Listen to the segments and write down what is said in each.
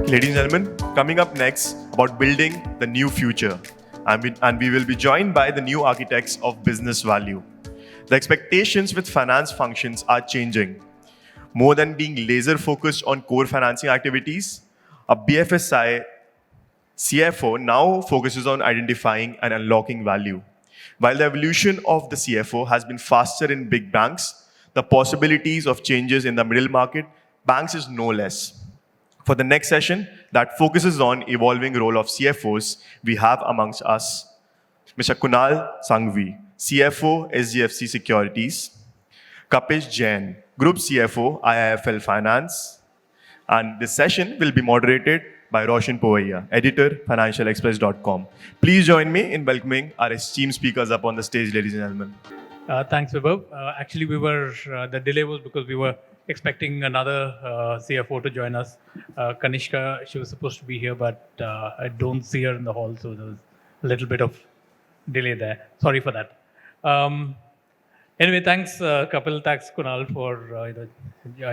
Ladies and gentlemen, coming up next about building the new future. And we will be joined by the new architects of business value. The expectations with finance functions are changing. More than being laser focused on core financing activities, a BFSI CFO now focuses on identifying and unlocking value. While the evolution of the CFO has been faster in big banks, the possibilities of changes in the middle market banks is no less. For the next session that focuses on evolving role of CFOs, we have amongst us Mr. Kunal Sanghavi, CFO HDFC Securities, Kapish Jain, Group CFO IIFL Finance, and this session will be moderated by Roshun Povaiah, editor, financialexpress.com. Please join me in welcoming our esteemed speakers up on the stage, ladies and gentlemen. Thanks, Vibhav. Actually, the delay was because we were expecting another CFO to join us. Kanishka, she was supposed to be here, but I don't see her in the hall, so there was a little bit of delay there. Sorry for that. Anyway, thanks, Kapil. Thanks, Kunal, for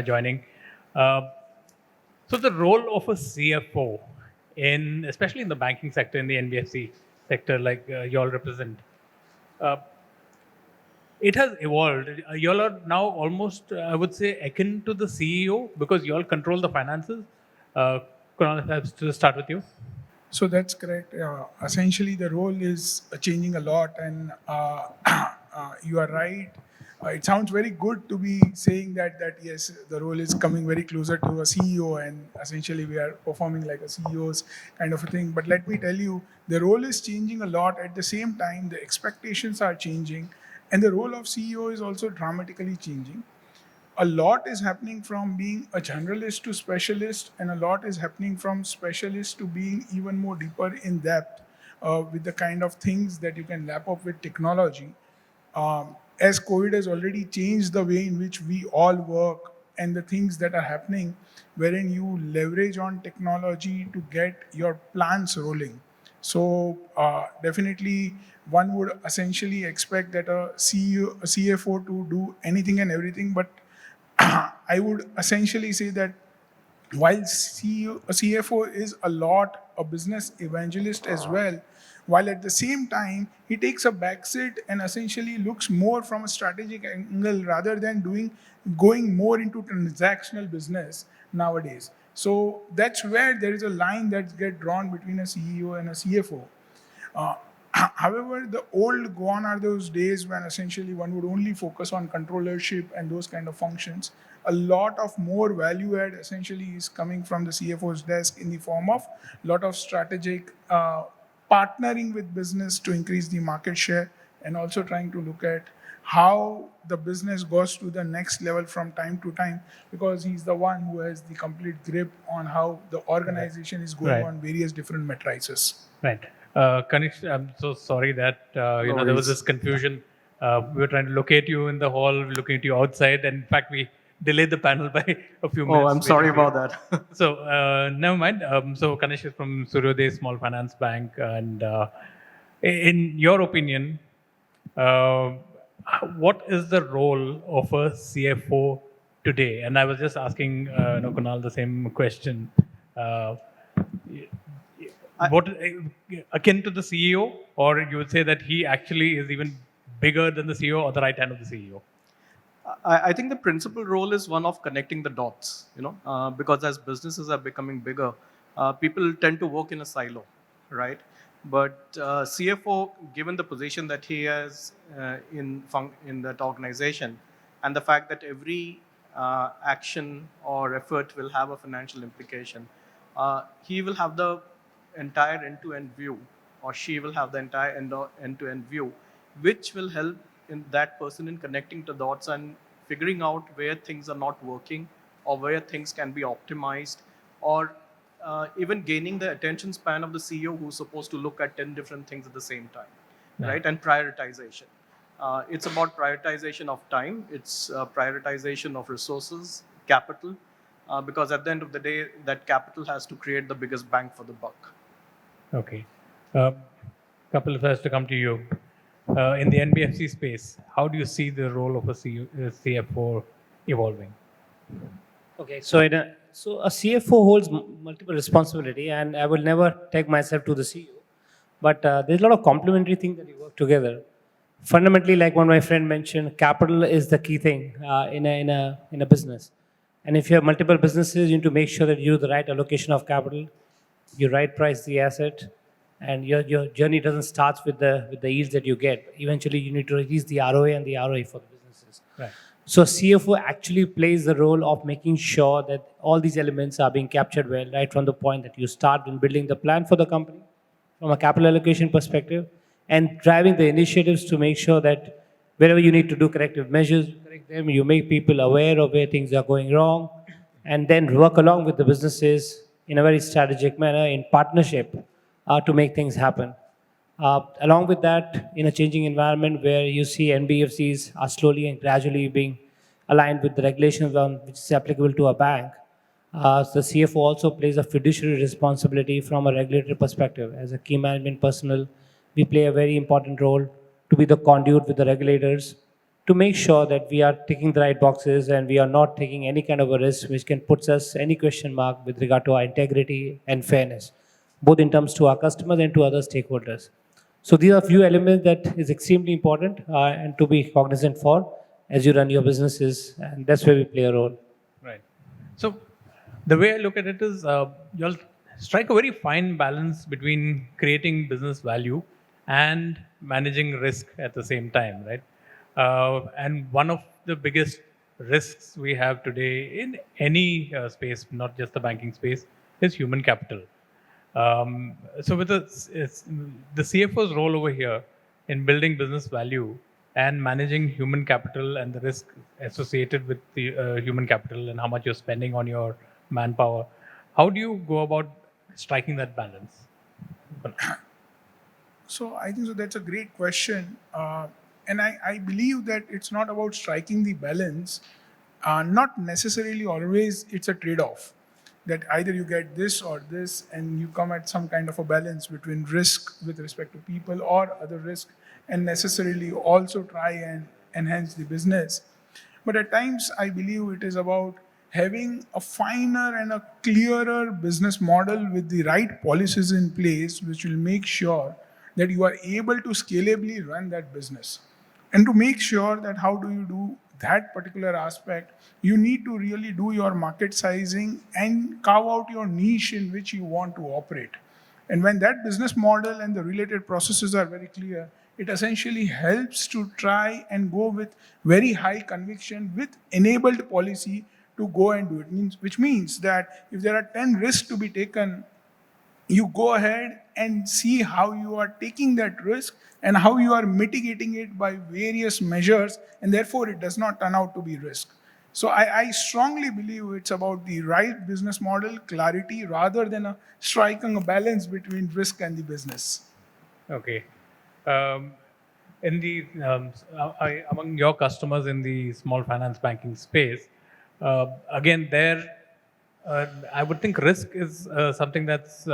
joining. So the role of a CFO, especially in the banking sector, in the NBFC sector, like you all represent, it has evolved. You all are now almost, I would say, akin to the CEO because you all control the finances. Kunal, if I have to start with you. So that's correct. Essentially, the role is changing a lot, and you are right. It sounds very good to be saying that yes, the role is coming very closer to a CEO, and essentially we are performing like a CEO's kind of a thing. But let me tell you, the role is changing a lot. At the same time, the expectations are changing, and the role of CEO is also dramatically changing. A lot is happening from being a generalist to specialist, and a lot is happening from specialist to being even more deeper in depth with the kind of things that you can lap up with technology. As COVID has already changed the way in which we all work and the things that are happening, wherein you leverage on technology to get your plans rolling. So definitely one would essentially expect that a CFO to do anything and everything, but I would essentially say that while a CFO is a lot a business evangelist as well, while at the same time he takes a backseat and essentially looks more from a strategic angle rather than going more into transactional business nowadays. So that's where there is a line that gets drawn between a CEO and a CFO. However, the old gone are those days when essentially one would only focus on controllership and those kind of functions. A lot of more value add essentially is coming from the CFO's desk in the form of a lot of strategic partnering with business to increase the market share, and also trying to look at how the business goes to the next level from time to time, because he's the one who has the complete grip on how the organization is going on various different matrices. Right. Kanish, I'm so sorry that there was this confusion. We were trying to locate you in the hall, looking at you outside, and in fact, we delayed the panel by a few minutes. Oh, I'm sorry about that. So never mind. So Kanish is from Suryoday Small Finance Bank, and in your opinion, what is the role of a CFO today? And I was just asking Kunal the same question. What akin to the CEO, or you would say that he actually is even bigger than the CEO or the right hand of the CEO? I think the principal role is one of connecting the dots, because as businesses are becoming bigger, people tend to work in a silo, right? But CFO, given the position that he has in that organization, and the fact that every action or effort will have a financial implication, he will have the entire end-to-end view, or she will have the entire end-to-end view, which will help in that person in connecting the dots and figuring out where things are not working, or where things can be optimized, or even gaining the attention span of the CEO, who's supposed to look at 10 different things at the same time, right? And prioritization. It's about prioritization of time. It's prioritization of resources, capital, because at the end of the day, that capital has to create the biggest bang for the buck. Okay. Couple of us to come to you. In the NBFC space, how do you see the role of a CFO evolving? Okay, so a CFO holds multiple responsibility, and I will never take myself to the CEO. But there's a lot of complementary things that you work together. Fundamentally, like what my friend mentioned, capital is the key thing in a business. And if you have multiple businesses, you need to make sure that you do the right allocation of capital, you right price the asset, and your journey doesn't start with the yields that you get. Eventually, you need to release the ROA and the ROE for the businesses. Right. So CFO actually plays the role of making sure that all these elements are being captured well, right from the point that you start in building the plan for the company, from a capital allocation perspective, and driving the initiatives to make sure that wherever you need to do corrective measures, you correct them, you make people aware of where things are going wrong, and then work along with the businesses in a very strategic manner in partnership to make things happen. Along with that, in a changing environment where you see NBFCs are slowly and gradually being aligned with the regulations on which is applicable to a bank, the CFO also plays a fiduciary responsibility from a regulatory perspective. As a key management personnel, we play a very important role to be the conduit with the regulators to make sure that we are ticking the right boxes and we are not taking any kind of a risk which can put us any question mark with regard to our integrity and fairness, both in terms to our customers and to other stakeholders. So these are a few elements that is extremely important and to be cognizant for as you run your businesses, and that's where we play a role. Right. So the way I look at it is you'll strike a very fine balance between creating business value and managing risk at the same time, right? And one of the biggest risks we have today in any space, not just the banking space, is human capital. So with the CFO's role over here in building business value and managing human capital and the risk associated with the human capital and how much you're spending on your manpower, how do you go about striking that balance? So I think so that's a great question. And I believe that it's not about striking the balance. Not necessarily always it's a trade-off that either you get this or this and you come at some kind of a balance between risk with respect to people or other risk and necessarily also try and enhance the business. But at times I believe it is about having a finer and a clearer business model with the right policies in place which will make sure that you are able to scalably run that business. And to make sure that how do you do that particular aspect, you need to really do your market sizing and carve out your niche in which you want to operate. And when that business model and the related processes are very clear, it essentially helps to try and go with very high conviction with enabled policy to go and do it. Which means that if there are 10 risks to be taken, you go ahead and see how you are taking that risk and how you are mitigating it by various measures, and therefore it does not turn out to be risk. So I strongly believe it's about the right business model, clarity, rather than striking a balance between risk and the business. Okay. In the among your customers in the small finance banking space, again, there I would think risk is something that's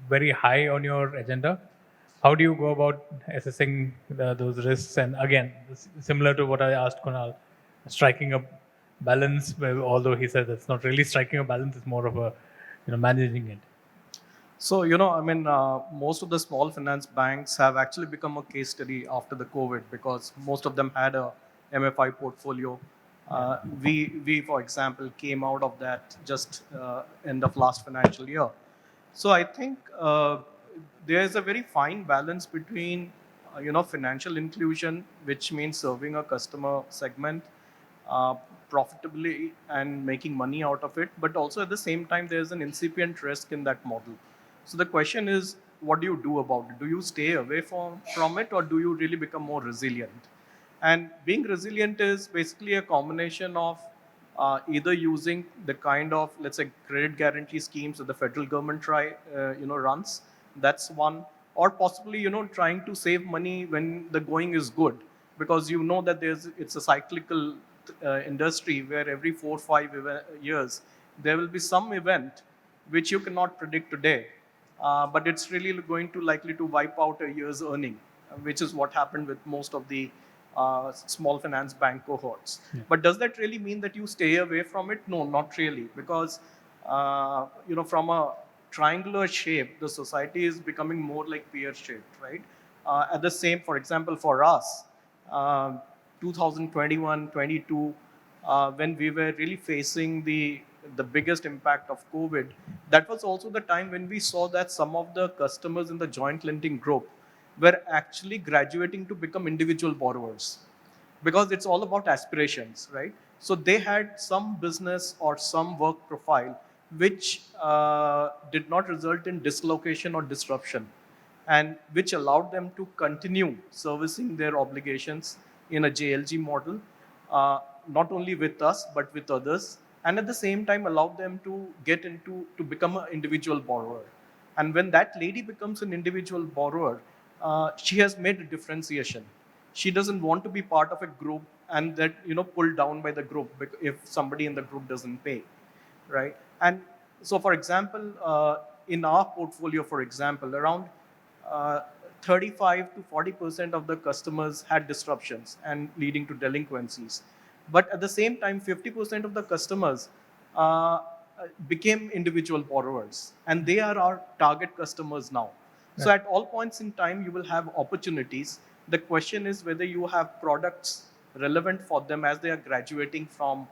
very high on your agenda. How do you go about assessing those risks? And again, similar to what I asked Kunal, striking a balance, although he said it's not really striking a balance, it's more of a managing it. So, most of the small finance banks have actually become a case study after the COVID because most of them had a MFI portfolio. We, for example, came out of that just end of last financial year. So I think there is a very fine balance between, financial inclusion, which means serving a customer segment profitably and making money out of it, but also at the same time, there's an incipient risk in that model. So the question is, what do you do about it? Do you stay away from it, or do you really become more resilient? And being resilient is basically a combination of either using the kind of, let's say, credit guarantee schemes that the federal government runs. That's one, or possibly trying to save money when the going is good, because that it's a cyclical industry where every 4 or 5 years there will be some event which you cannot predict today, but it's really going to likely to wipe out a year's earning, which is what happened with most of the small finance bank cohorts. But does that really mean that you stay away from it? No, not really, because from a triangular shape, the society is becoming more like pear-shaped, right? At the same, for example, for us, 2021, 22, when we were really facing the biggest impact of COVID, that was also the time when we saw that some of the customers in the joint lending group were actually graduating to become individual borrowers, because it's all about aspirations, right? So they had some business or some work profile which did not result in dislocation or disruption, and which allowed them to continue servicing their obligations in a JLG model, not only with us but with others, and at the same time allowed them to get into to become an individual borrower. And when that lady becomes an individual borrower, she has made a differentiation. She doesn't want to be part of a group and that pulled down by the group if somebody in the group doesn't pay, right? And so, for example, in our portfolio, for example, around 35 to 40% of the customers had disruptions and leading to delinquencies. But at the same time, 50% of the customers became individual borrowers, and they are our target customers now. So at all points in time, you will have opportunities. The question is whether you have products relevant for them as they are graduating from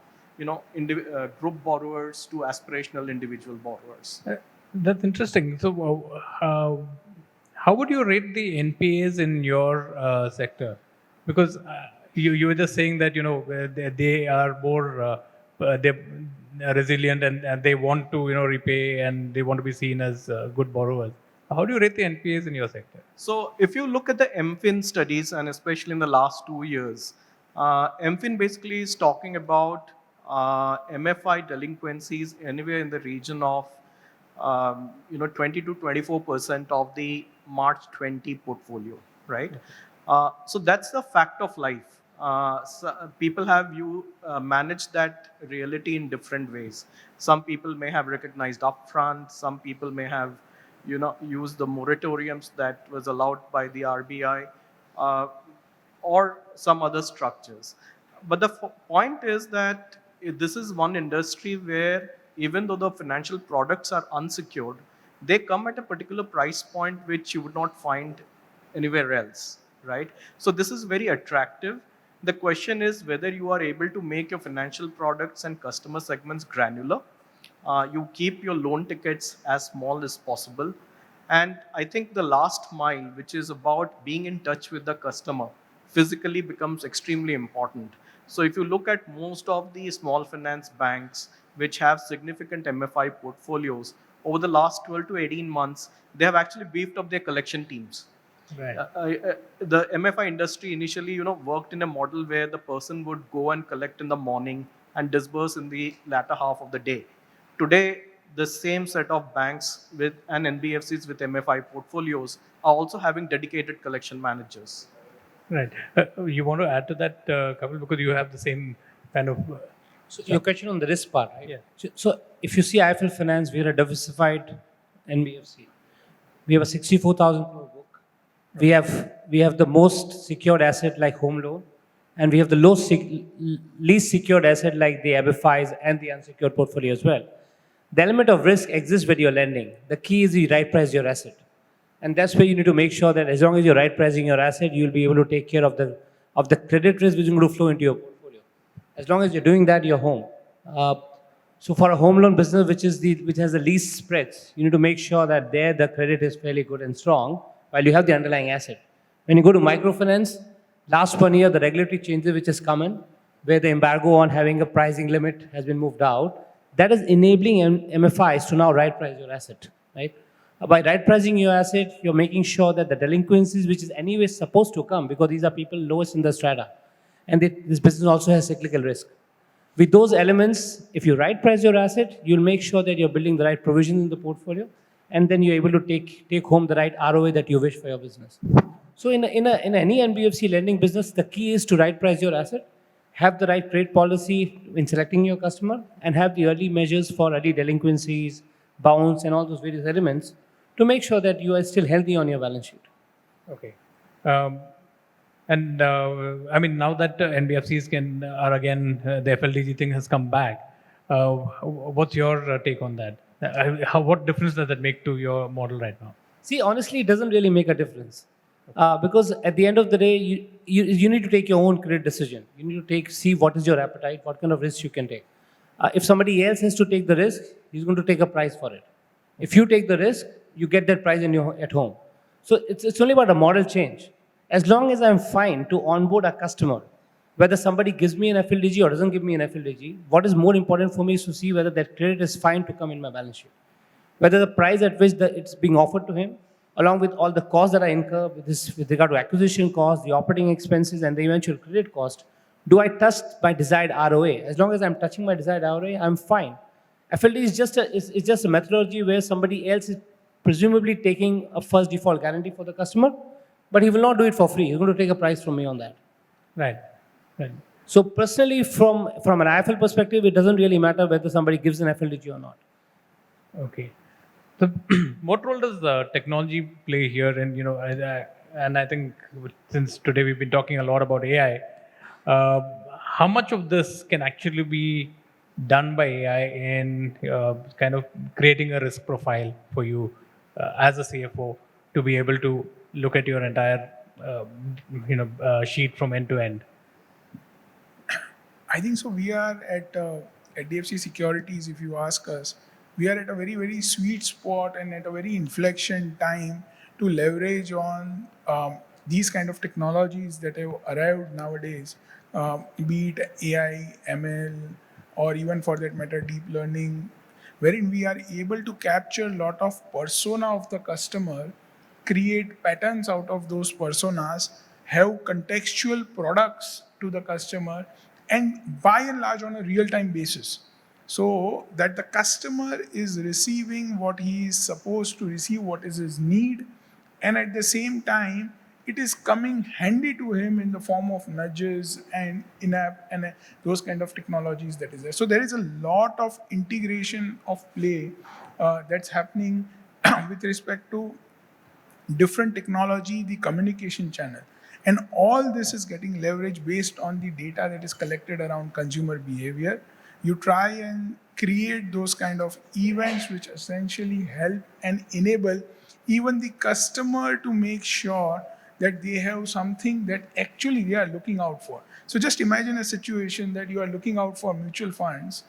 group borrowers to aspirational individual borrowers. That's interesting. So, how would you rate the NPAs in your sector? Because you were just saying that they are more they're resilient and they want to repay and they want to be seen as good borrowers. How do you rate the NPAs in your sector? So if you look at the MFIN studies, and especially in the last 2 years, MFIN basically is talking about MFI delinquencies anywhere in the region of 20 to 24% of the March 20 portfolio, right? So that's the fact of life. So people have managed that reality in different ways. Some people may have recognized upfront. Some people may have used the moratoriums that was allowed by the RBI, or some other structures. But the point is that this is one industry where even though the financial products are unsecured, they come at a particular price point which you would not find anywhere else, right? So this is very attractive. The question is whether you are able to make your financial products and customer segments granular. You keep your loan tickets as small as possible. And I think the last mile, which is about being in touch with the customer, physically becomes extremely important. So if you look at most of the small finance banks which have significant MFI portfolios, over the last 12 to 18 months, they have actually beefed up their collection teams. Right. The MFI industry initially, worked in a model where the person would go and collect in the morning and disburse in the latter half of the day. Today, the same set of banks and NBFCs with MFI portfolios are also having dedicated collection managers. Right. You want to add to that, Kapil, because you have the same kind of. So your question on the risk part, right? Yeah. So if you see IIFL Finance, we are a diversified NBFC. We have a 64,000 crore book. We have the most secured asset like home loan, and we have the least secured asset like the MFIs and the unsecured portfolio as well. The element of risk exists when you're lending. The key is you right price your asset. And that's where you need to make sure that as long as you're right pricing your asset, you'll be able to take care of the credit risk which is going to flow into your portfolio. As long as you're doing that, you're home. So for a home loan business which has the least spreads, you need to make sure that there the credit is fairly good and strong while you have the underlying asset. When you go to microfinance, last 1 year the regulatory changes which has come in, where the embargo on having a pricing limit has been moved out, that is enabling MFIs to now right price your asset, right? By right pricing your asset, you're making sure that the delinquencies, which is anyway supposed to come because these are people lowest in the strata, and this business also has cyclical risk. With those elements, if you right price your asset, you'll make sure that you're building the right provisions in the portfolio, and then you're able to take home the right ROA that you wish for your business. So in any NBFC lending business, the key is to right price your asset, have the right trade policy in selecting your customer, and have the early measures for early delinquencies, bounce, and all those various elements to make sure that you are still healthy on your balance sheet. Okay. And I mean, now that NBFCs are again, the FLDG thing has come back. What's your take on that? What difference does that make to your model right now? See, honestly, it doesn't really make a difference. Because at the end of the day, you need to take your own credit decision. You need to see what is your appetite, what kind of risk you can take. If somebody else has to take the risk, he's going to take a price for it. If you take the risk, you get that price at home. So it's only about a model change. As long as I'm fine to onboard a customer, whether somebody gives me an FLDG or doesn't give me an FLDG, what is more important for me is to see whether that credit is fine to come in my balance sheet. Whether the price at which it's being offered to him, along with all the costs that I incur with regard to acquisition costs, the operating expenses, and the eventual credit cost, do I touch my desired ROA? As long as I'm touching my desired ROA, I'm fine. FLD is just a methodology where somebody else is presumably taking a first default guarantee for the customer, but he will not do it for free. He's going to take a price from me on that. Right. Right. So personally, from an IIFL perspective, it doesn't really matter whether somebody gives an FLDG or not. Okay. So, what role does technology play here? And I think since today we've been talking a lot about AI, how much of this can actually be done by AI in kind of creating a risk profile for you as a CFO to be able to look at your entire sheet from end to end? I think so. We are at HDFC Securities, if you ask us, we are at a very, very sweet spot and at a very inflection time to leverage on these kind of technologies that have arrived nowadays, be it AI, ML, or even for that matter, deep learning, wherein we are able to capture a lot of persona of the customer, create patterns out of those personas, have contextual products to the customer, and by and large on a real-time basis. So that the customer is receiving what he is supposed to receive, what is his need, and at the same time, it is coming handy to him in the form of nudges and in-app and those kind of technologies that is there. So there is a lot of integration of play that's happening with respect to different technology, the communication channel. And all this is getting leveraged based on the data that is collected around consumer behavior. You try and create those kind of events which essentially help and enable even the customer to make sure that they have something that actually they are looking out for. So just imagine a situation that you are looking out for mutual funds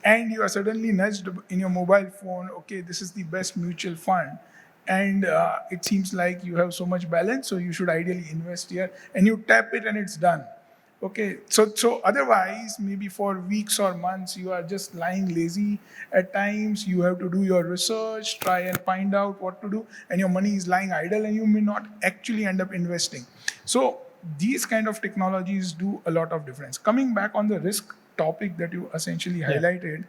and you are suddenly nudged in your mobile phone, okay, this is the best mutual fund. And it seems like you have so much balance, so you should ideally invest here. And you tap it and it's done. Okay, so otherwise, maybe for weeks or months, you are just lying lazy. At times, you have to do your research, try and find out what to do, and your money is lying idle and you may not actually end up investing. So these kind of technologies do a lot of difference. Coming back on the risk topic that you essentially highlighted,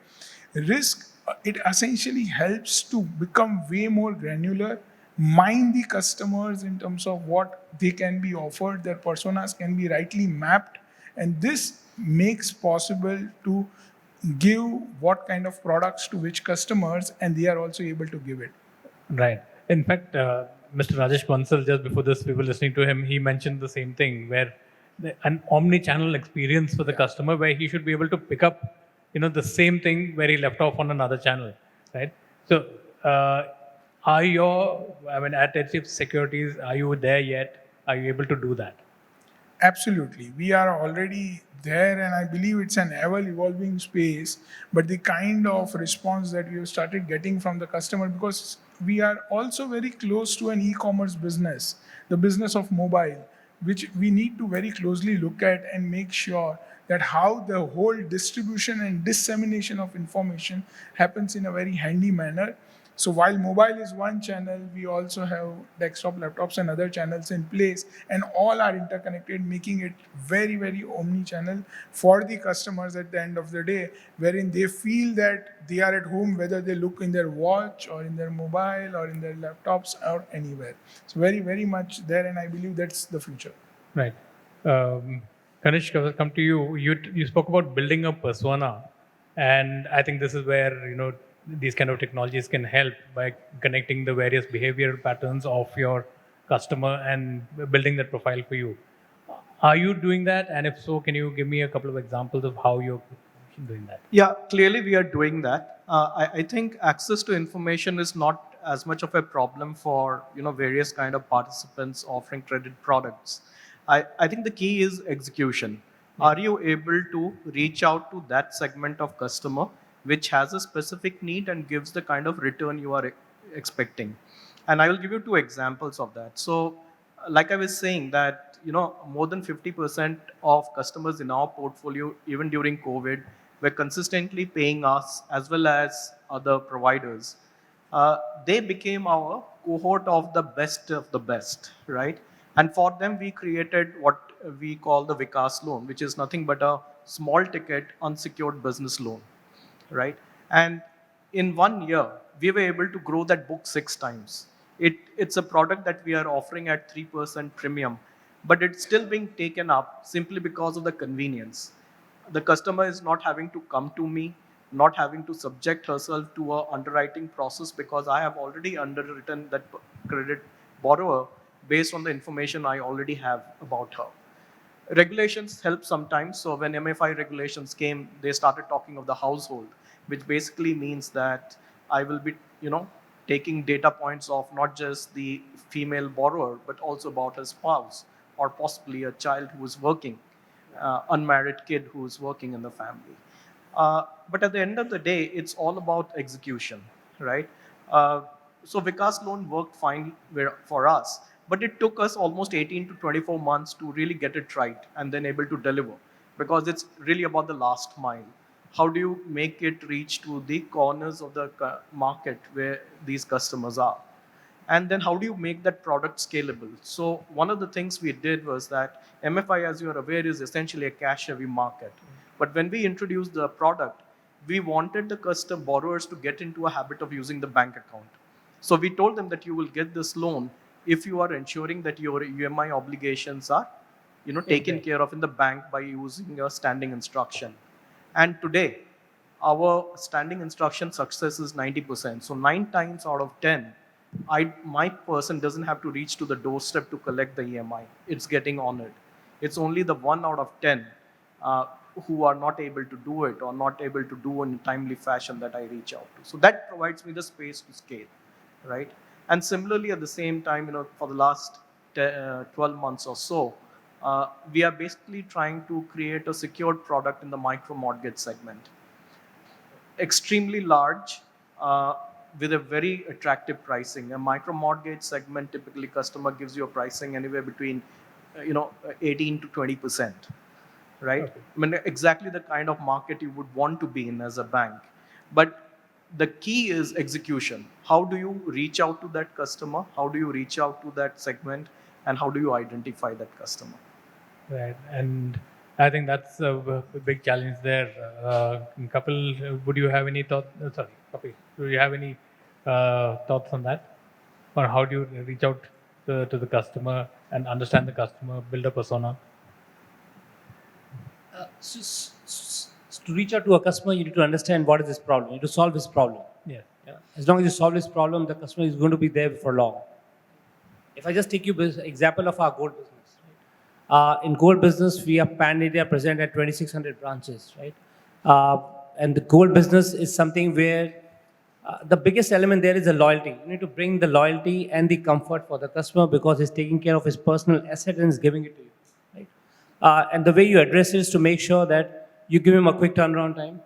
risk, it essentially helps to become way more granular, mind the customers in terms of what they can be offered, their personas can be rightly mapped, and this makes possible to give what kind of products to which customers, and they are also able to give it. Right. In fact, Mr. Rajesh Bansal, just before this, we were listening to him, he mentioned the same thing, where an omni-channel experience for the customer, where he should be able to pick up the same thing where he left off on another channel, right? So, at HDFC Securities, are you there yet? Are you able to do that? Absolutely. We are already there, and I believe it's an ever-evolving space. But the kind of response that we have started getting from the customer, because we are also very close to an e-commerce business, the business of mobile, which we need to very closely look at and make sure that how the whole distribution and dissemination of information happens in a very handy manner. So while mobile is one channel, we also have desktop, laptops and other channels in place, and all are interconnected, making it very, very omni-channel for the customers at the end of the day, wherein they feel that they are at home, whether they look in their watch or in their mobile or in their laptops or anywhere. So very, very much there, and I believe that's the future. Right. Kanishka, I'll come to you. You spoke about building a persona, and I think this is where these kind of technologies can help by connecting the various behavioral patterns of your customer and building that profile for you. Are you doing that? And if so, can you give me a couple of examples of how you're doing that? Yeah, clearly we are doing that. I think access to information is not as much of a problem for various kind of participants offering credit products. I think the key is execution. Are you able to reach out to that segment of customer which has a specific need and gives the kind of return you are expecting? And I will give you two examples of that. So, like I was saying that more than 50% of customers in our portfolio, even during COVID, were consistently paying us as well as other providers. They became our cohort of the best, right? And for them, we created what we call the Vikas loan, which is nothing but a small ticket unsecured business loan, right? And in 1 year, we were able to grow that book 6 times. It's a product that we are offering at 3% premium, but it's still being taken up simply because of the convenience. The customer is not having to come to me, not having to subject herself to a underwriting process because I have already underwritten that credit borrower based on the information I already have about her. Regulations help sometimes. So when MFI regulations came, they started talking of the household, which basically means that I will be, taking data points of not just the female borrower, but also about her spouse or possibly a child who is working, unmarried kid who is working in the family. But at the end of the day, it's all about execution, right? So Vikas loan worked fine for us, but it took us almost 18 to 24 months to really get it right and then able to deliver, because it's really about the last mile. How do you make it reach to the corners of the market where these customers are? And then how do you make that product scalable? So one of the things we did was that MFI, as you are aware, is essentially a cash-heavy market. But when we introduced the product, we wanted the customer borrowers to get into a habit of using the bank account. So we told them that you will get this loan if you are ensuring that your UMI obligations are taken care of in the bank by using your standing instruction. And today, our standing instruction success is 90%. So 9 times out of 10, my person doesn't have to reach to the doorstep to collect the EMI. It's getting honored. It's only the 1 out of 10 who are not able to do it or not able to do in a timely fashion that I reach out to. So that provides me the space to scale, right? And similarly, at the same time, for the last 12 months or so, we are basically trying to create a secured product in the micro mortgage segment. Extremely large, with a very attractive pricing. A micro mortgage segment, typically customer gives you a pricing anywhere between 18 to 20%, right? Okay. I mean, exactly the kind of market you would want to be in as a bank. But the key is execution. How do you reach out to that customer? How do you reach out to that segment? And how do you identify that customer? Right. And I think that's a big challenge there. Kapil, would you have any thoughts? Sorry, Kapish, do you have any thoughts on that? Or how do you reach out to the customer and understand the customer, build a persona? To reach out to a customer, you need to understand what is this problem. You need to solve this problem. Yeah. As long as you solve this problem, the customer is going to be there for long. If I just take you example of our gold business. In gold business, we are pan-India present at 2,600 branches, right? And the gold business is something where the biggest element there is the loyalty. You need to bring the loyalty and the comfort for the customer because he's taking care of his personal asset and is giving it to you, right? And the way you address it is to make sure that you give him a quick turnaround time.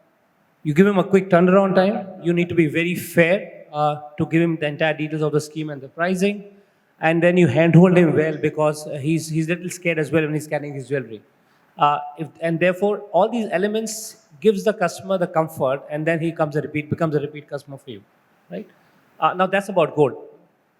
You give him a quick turnaround time. You need to be very fair to give him the entire details of the scheme and the pricing. And then you handhold him well because he's a little scared as well when he's carrying his jewelry. And therefore, all these elements gives the customer the comfort, and then he becomes a repeat customer for you, right? Now that's about gold.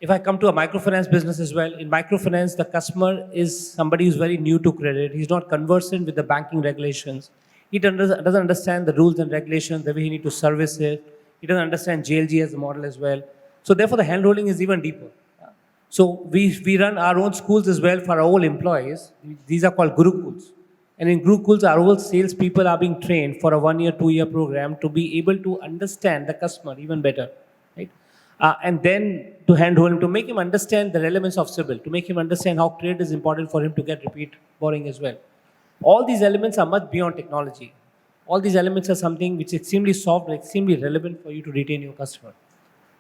If I come to a microfinance business as well, in microfinance, the customer is somebody who's very new to credit. He's not conversant with the banking regulations. He doesn't understand the rules and regulations, the way he need to service it. He doesn't understand JLG as a model as well. So therefore, the handholding is even deeper. So we run our own schools as well for our own employees. These are called Gurukuls. And in Gurukuls, our whole sales people are being trained for a 1 year, 2 year program to be able to understand the customer even better. Right? and then to handhold him, to make him understand the relevance of CIBIL, to make him understand how credit is important for him to get repeat borrowing as well. All these elements are much beyond technology. All these elements are something which is extremely soft and extremely relevant for you to retain your customer.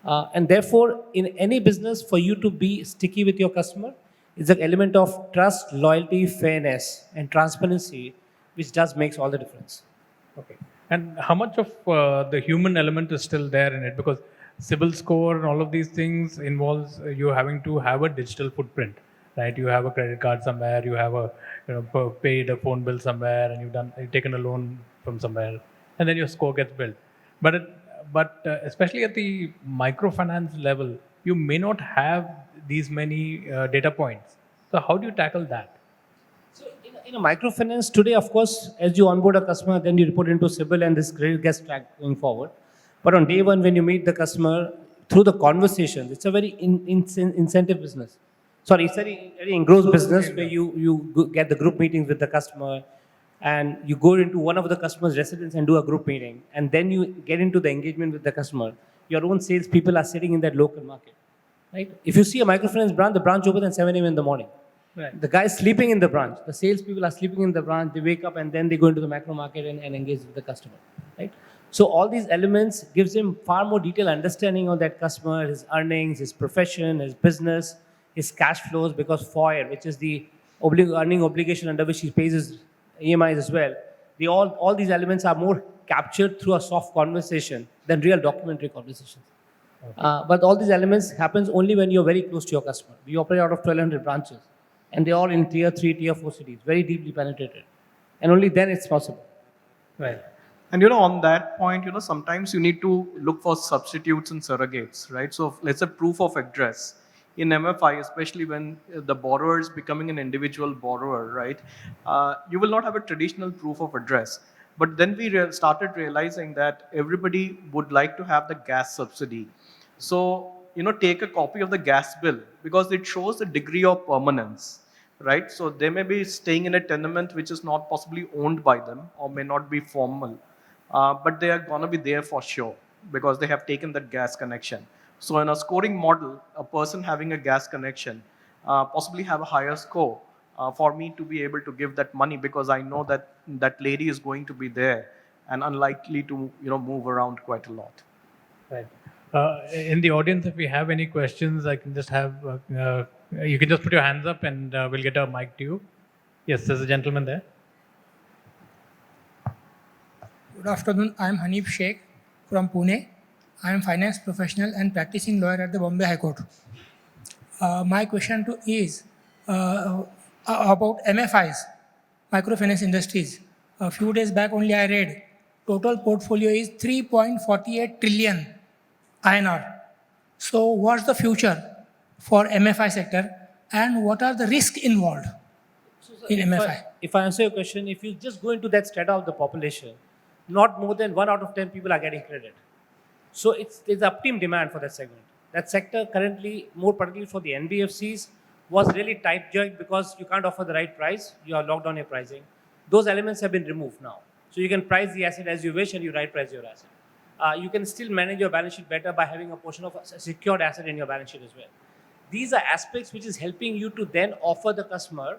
And therefore, in any business, for you to be sticky with your customer, is an element of trust, loyalty, fairness, and transparency, which does makes all the difference. Okay. And how much of the human element is still there in it? Because CIBIL score and all of these things involves you having to have a digital footprint, right? You have a credit card somewhere, you have a paid a phone bill somewhere, and you've taken a loan from somewhere, and then your score gets built. But especially at the microfinance level, you may not have these many data points. So how do you tackle that? So in a microfinance today, of course, as you onboard a customer, then you report into CIBIL and this credit gets tracked going forward. But on day one, when you meet the customer through the conversations, it's a very incentive business. Sorry, it's a very engrossed business where you get the group meetings with the customer and you go into one of the customer's residence and do a group meeting. And then you get into the engagement with the customer. Your own sales people are sitting in that local market. Right? If you see a microfinance branch, the branch opens at 7 a.m. in the morning. Right. The guy is sleeping in the branch. The sales people are sleeping in the branch. They wake up and then they go into the macro market and engage with the customer. Right? So all these elements gives him far more detailed understanding of that customer, his earnings, his profession, his business, his cash flows, because FOIR, which is the earning obligation under which he pays his EMIs as well, all these elements are more captured through a soft conversation than real documentary conversations. Okay. But all these elements happens only when you're very close to your customer. We operate out of 1,200 branches, and they're all in tier 3, tier 4 cities, very deeply penetrated. And only then it's possible. Right. And on that point, sometimes you need to look for substitutes and surrogates, right? So let's say proof of address. In MFI, especially when the borrower is becoming an individual borrower, right? You will not have a traditional proof of address. But then we started realizing that everybody would like to have the gas subsidy. So, take a copy of the gas bill because it shows the degree of permanence, right? So they may be staying in a tenement which is not possibly owned by them or may not be formal, but they are going to be there for sure because they have taken that gas connection. So in a scoring model, a person having a gas connection possibly have a higher score for me to be able to give that money because I know that that lady is going to be there and unlikely to move around quite a lot. Right. In the audience, if we have any questions, I can just have you can just put your hands up and we'll get a mic to you. Yes, there's a gentleman there. Good afternoon. I am Hanif Sheikh from Pune. I am finance professional and practicing lawyer at the Bombay High Court. My question is about MFIs, microfinance industries. A few days back only I read total portfolio is 3.48 trillion INR. So what's the future for MFI sector and what are the risks involved in MFI? If I answer your question, if you just go into that strata of the population, not more than 1 out of 10 people are getting credit. So there's upstream demand for that segment. That sector currently, more particularly for the NBFCs, was really tight-jerked because you can't offer the right price. You are locked on your pricing. Those elements have been removed now. So you can price the asset as you wish and you right price your asset. You can still manage your balance sheet better by having a portion of a secured asset in your balance sheet as well. These are aspects which is helping you to then offer the customer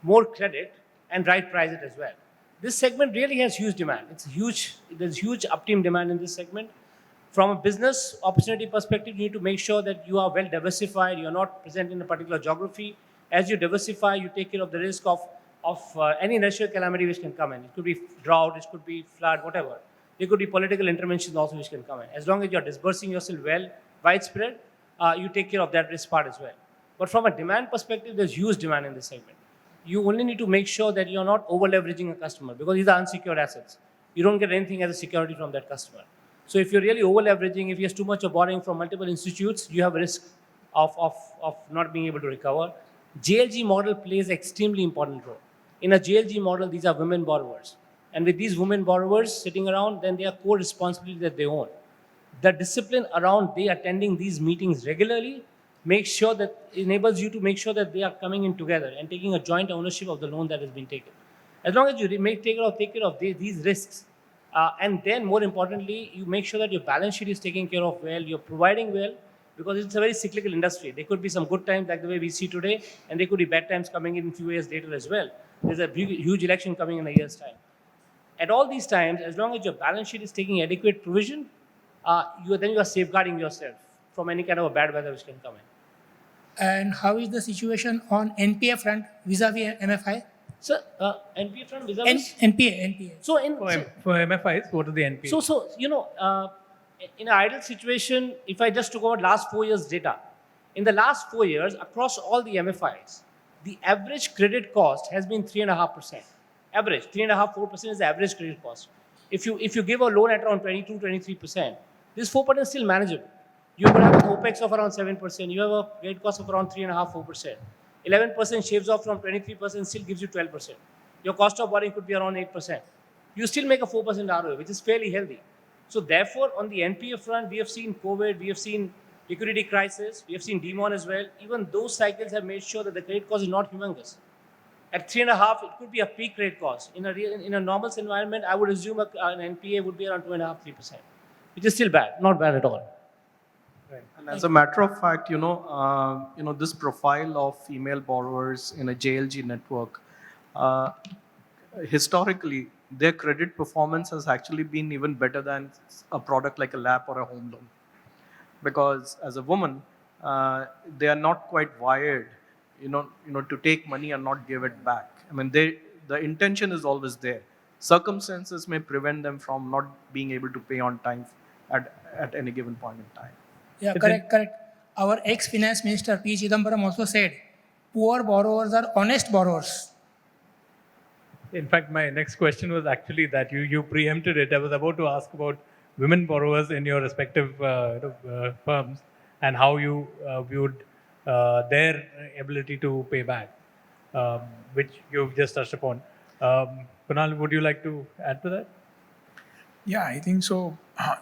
more credit and right price it as well. This segment really has huge demand. There's huge upstream demand in this segment. From a business opportunity perspective, you need to make sure that you are well diversified. You're not present in a particular geography. As you diversify, you take care of the risk of any natural calamity which can come in. It could be drought, it could be flood, whatever. There could be political interventions also which can come in. As long as you're disbursing yourself well, widespread, you take care of that risk part as well. But from a demand perspective, there's huge demand in this segment. You only need to make sure that you're not over-leveraging a customer because these are unsecured assets. You don't get anything as a security from that customer. So if you're really over-leveraging, if you have too much of borrowing from multiple institutes, you have a risk of not being able to recover. JLG model plays an extremely important role. In a JLG model, these are women borrowers. And with these women borrowers sitting around, then they are core responsibility that they own. The discipline around they attending these meetings regularly enables you to make sure that they are coming in together and taking a joint ownership of the loan that has been taken. As long as you take care of these risks, and then more importantly, you make sure that your balance sheet is taken care of well, you're providing well, because it's a very cyclical industry. There could be some good times like the way we see today, and there could be bad times coming in a few years later as well. There's a huge election coming in a year's time. At all these times, as long as your balance sheet is taking adequate provision, you are safeguarding yourself from any kind of a bad weather which can come in. And how is the situation on NPA front vis-a-vis MFI? So, NPA front vis-a-vis? NPA. So, For MFIs, what are the NPAs? So in an ideal situation, if I just took out last 4 years' data, in the last 4 years, across all the MFIs, the average credit cost has been 3.5%. Average, 3.5-4% is the average credit cost. If you give a loan at around 22-23%, this 4% is still manageable. You would have an OPEX of around 7%. You have a credit cost of around 3.5-4%. 11% shaves off from 23%, still gives you 12%. Your cost of borrowing could be around 8%. You still make a 4% ROE, which is fairly healthy. So therefore, on the NPA front, we have seen COVID, we have seen liquidity crisis, we have seen demon as well. Even those cycles have made sure that the credit cost is not humongous. At 3.5, it could be a peak credit cost. In a normal environment, I would assume an NPA would be around 2.5-3%, which is still bad, not bad at all. Right. And as a matter of fact, this profile of female borrowers in a JLG network, historically, their credit performance has actually been even better than a product like a LAP or a home loan. Because as a woman, they are not quite wired, to take money and not give it back. I mean, the intention is always there. Circumstances may prevent them from not being able to pay on time at any given point in time. Yeah, correct. Our ex-finance minister, P. Chidambaram, also said, poor borrowers are honest borrowers. In fact, my next question was actually that you preempted it. I was about to ask about women borrowers in your respective firms and how you viewed their ability to pay back, which you've just touched upon. Kunal, would you like to add to that? Yeah, I think so.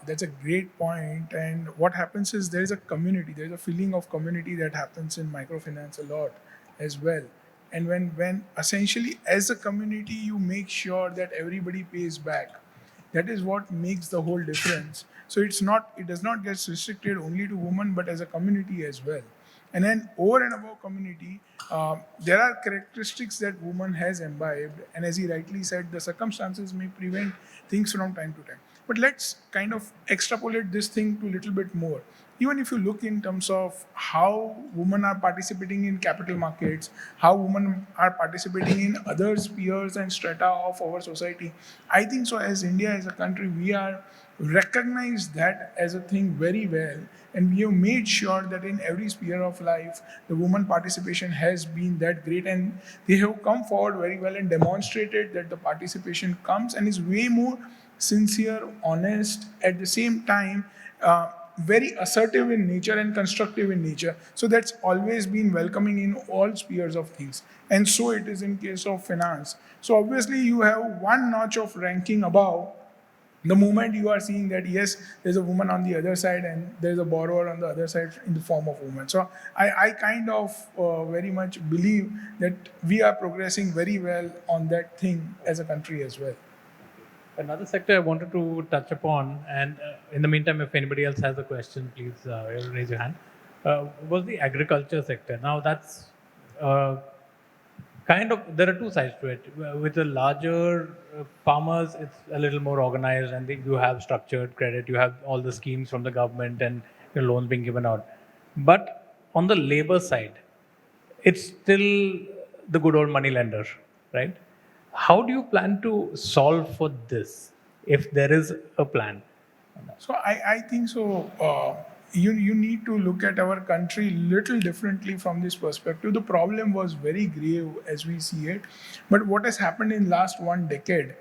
That's a great point. And what happens is there is a community, there's a feeling of community that happens in microfinance a lot as well. And when essentially as a community, you make sure that everybody pays back, that is what makes the whole difference. So it does not get restricted only to women, but as a community as well. And then over and above community, there are characteristics that woman has imbibed. And as he rightly said, the circumstances may prevent things from time to time. But let's kind of extrapolate this thing to a little bit more. Even if you look in terms of how women are participating in capital markets, how women are participating in other spheres and strata of our society, I think so as India, as a country, we are recognized that as a thing very well, and we have made sure that in every sphere of life, the woman participation has been that great, and they have come forward very well and demonstrated that the participation comes and is way more sincere, honest, at the same time, very assertive in nature and constructive in nature. So that's always been welcoming in all spheres of things. And so it is in case of finance. So obviously you have one notch of ranking above the moment you are seeing that, yes, there's a woman on the other side and there's a borrower on the other side in the form of woman. So I kind of very much believe that we are progressing very well on that thing as a country as well. Another sector I wanted to touch upon, and in the meantime, if anybody else has a question, please raise your hand, was the agriculture sector. Now that's there are two sides to it. With the larger farmers, it's a little more organized, and you have structured credit, you have all the schemes from the government and your loans being given out. But on the labor side, it's still the good old money lender, right? How do you plan to solve for this, if there is a plan? So I think so. You need to look at our country little differently from this perspective. The problem was very grave as we see it, but what has happened in last 1 decade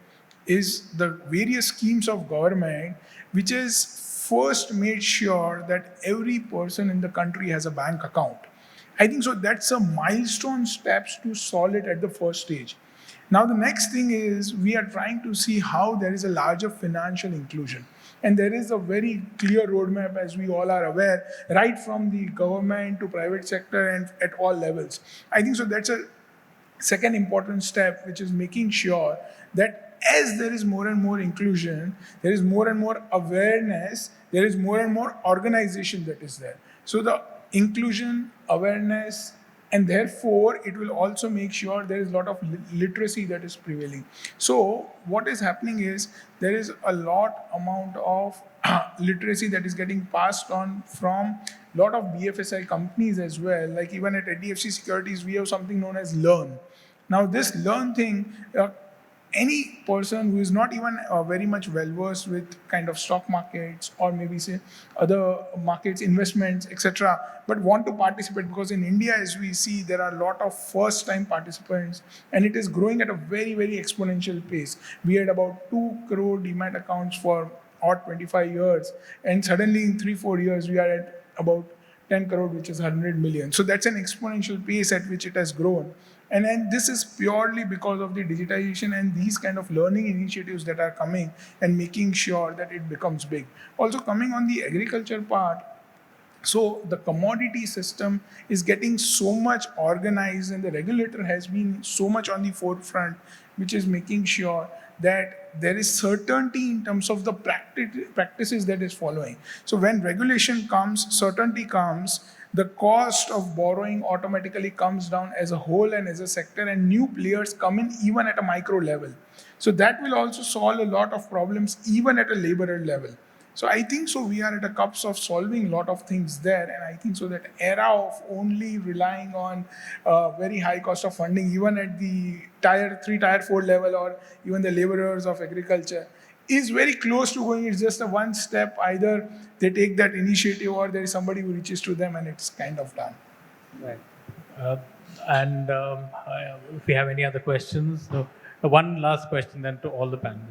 is the various schemes of government, which has first made sure that every person in the country has a bank account. I think so. That's a milestone steps to solve it at the first stage. Now, the next thing is we are trying to see how there is a larger financial inclusion. And there is a very clear roadmap, as we all are aware, right from the government to private sector and at all levels. I think so that's a second important step, which is making sure that as there is more and more inclusion, there is more and more awareness, there is more and more organization that is there. So the inclusion, awareness, and therefore it will also make sure there is a lot of literacy that is prevailing. So what is happening is there is a lot amount of literacy that is getting passed on from a lot of BFSI companies as well. Like even at HDFC Securities, we have something known as Learn. Now this Learn thing, any person who is not even very much well versed with kind of stock markets or maybe say other markets, investments, etc., but want to participate, because in India, as we see, there are a lot of first time participants and it is growing at a very, very exponential pace. We had about 2 crore demat accounts for odd 25 years, and suddenly in 3-4 years we are at about 10 crore, which is 100 million. So that's an exponential pace at which it has grown. And then this is purely because of the digitization and these kind of learning initiatives that are coming and making sure that it becomes big. Also coming on the agriculture part, so the commodity system is getting so much organized and the regulator has been so much on the forefront, which is making sure that there is certainty in terms of the practices that is following. So when regulation comes, certainty comes, the cost of borrowing automatically comes down as a whole and as a sector, and new players come in even at a micro level. So that will also solve a lot of problems even at a laborer level. So I think so we are at a cusp of solving a lot of things there, and I think so that era of only relying on very high cost of funding, even at the tier 3, tier 4 level, or even the laborers of agriculture, is very close to going. It's just a one step. Either they take that initiative or there is somebody who reaches to them and it's kind of done. Right. If we have any other questions, one last question then to all the panel.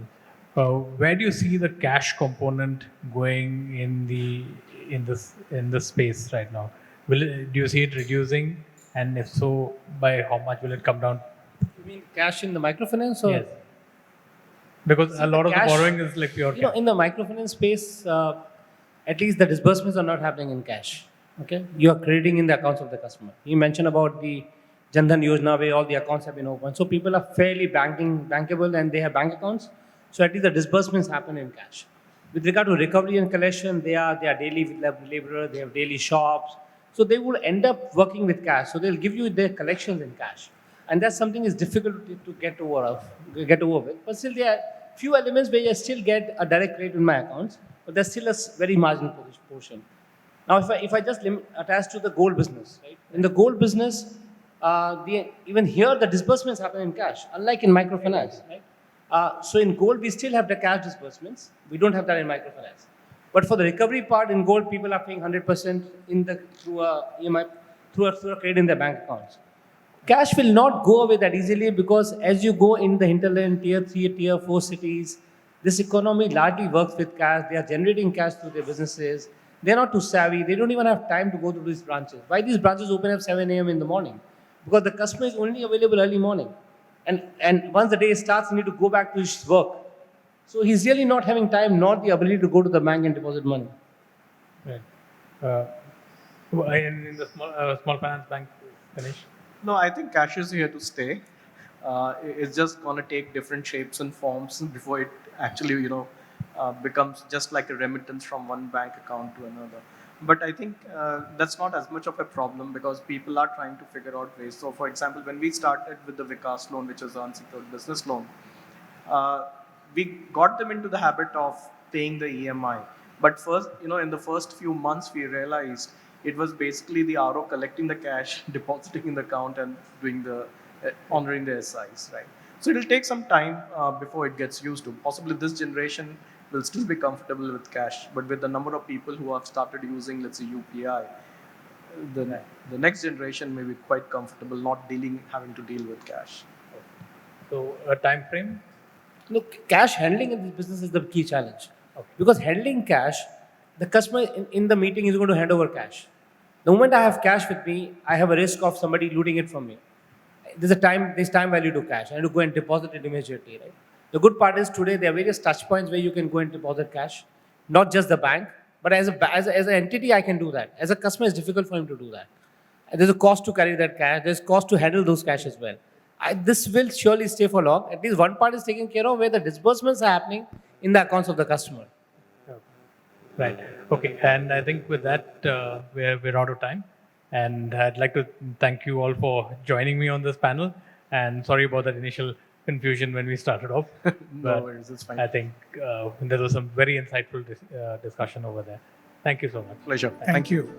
Where do you see the cash component going in this space right now? Do you see it reducing? And if so, by how much will it come down? You mean cash in the microfinance? Or? Yes. Because a lot of the cash, borrowing is like pure cash. In the microfinance space, at least the disbursements are not happening in cash. Okay, you are crediting in the accounts of the customer. You mentioned about the Jan Dhan Yojana where all the accounts have been opened. So people are fairly bankable and they have bank accounts. So at least the disbursements happen in cash. With regard to recovery and collection, they are daily with laborer, they have daily shops. So they will end up working with cash. So they'll give you their collections in cash. And that's something is difficult to get over with. But still there are few elements where you still get a direct credit in my accounts, but there's still a very marginal portion. Now, if I just attach to the gold business, right? In the gold business, even here the disbursements happen in cash, unlike in microfinance, right? So in gold, we still have the cash disbursements. We don't have that in microfinance. But for the recovery part in gold, people are paying 100% through a EMI, through a credit in their bank accounts. Cash will not go away that easily, because as you go in the hinterland, tier 3, tier 4 cities, this economy largely works with cash. They are generating cash through their businesses. They're not too savvy. They don't even have time to go to these branches. Why these branches open at 7 a.m. in the morning? Because the customer is only available early morning. And once the day starts, he needs to go back to his work. So he's really not having time, nor the ability to go to the bank and deposit money. Right. In the small finance bank, Kanish? No, I think cash is here to stay. It's just going to take different shapes and forms before it actually, becomes just like a remittance from one bank account to another. But I think that's not as much of a problem, because people are trying to figure out ways. So, for example, when we started with the Vikas loan, which is an unsecured business loan, we got them into the habit of paying the EMI. But first, in the first few months, we realized it was basically the RO collecting the cash, depositing in the account, and doing the honoring the SIs, right? So it'll take some time before it gets used to. Possibly this generation will still be comfortable with cash, but with the number of people who have started using, let's say, UPI, the next generation may be quite comfortable not having to deal with cash. So a time frame? Look, cash handling in this business is the key challenge. Okay. Because handling cash, the customer in the meeting is going to hand over cash. The moment I have cash with me, I have a risk of somebody looting it from me. There's time value to cash. I need to go and deposit it immediately, right? The good part is today there are various touch points where you can go and deposit cash, not just the bank, but as an entity I can do that. As a customer, it's difficult for him to do that. And there's a cost to carry that cash. There's cost to handle those cash as well. This will surely stay for long. At least one part is taken care of, where the disbursements are happening in the accounts of the customer. Right. Okay. And I think with that, we're out of time. And I'd like to thank you all for joining me on this panel. And sorry about that initial confusion when we started off. No worries, it's fine. I think there was some very insightful discussion over there. Thank you so much. Pleasure. Thank you.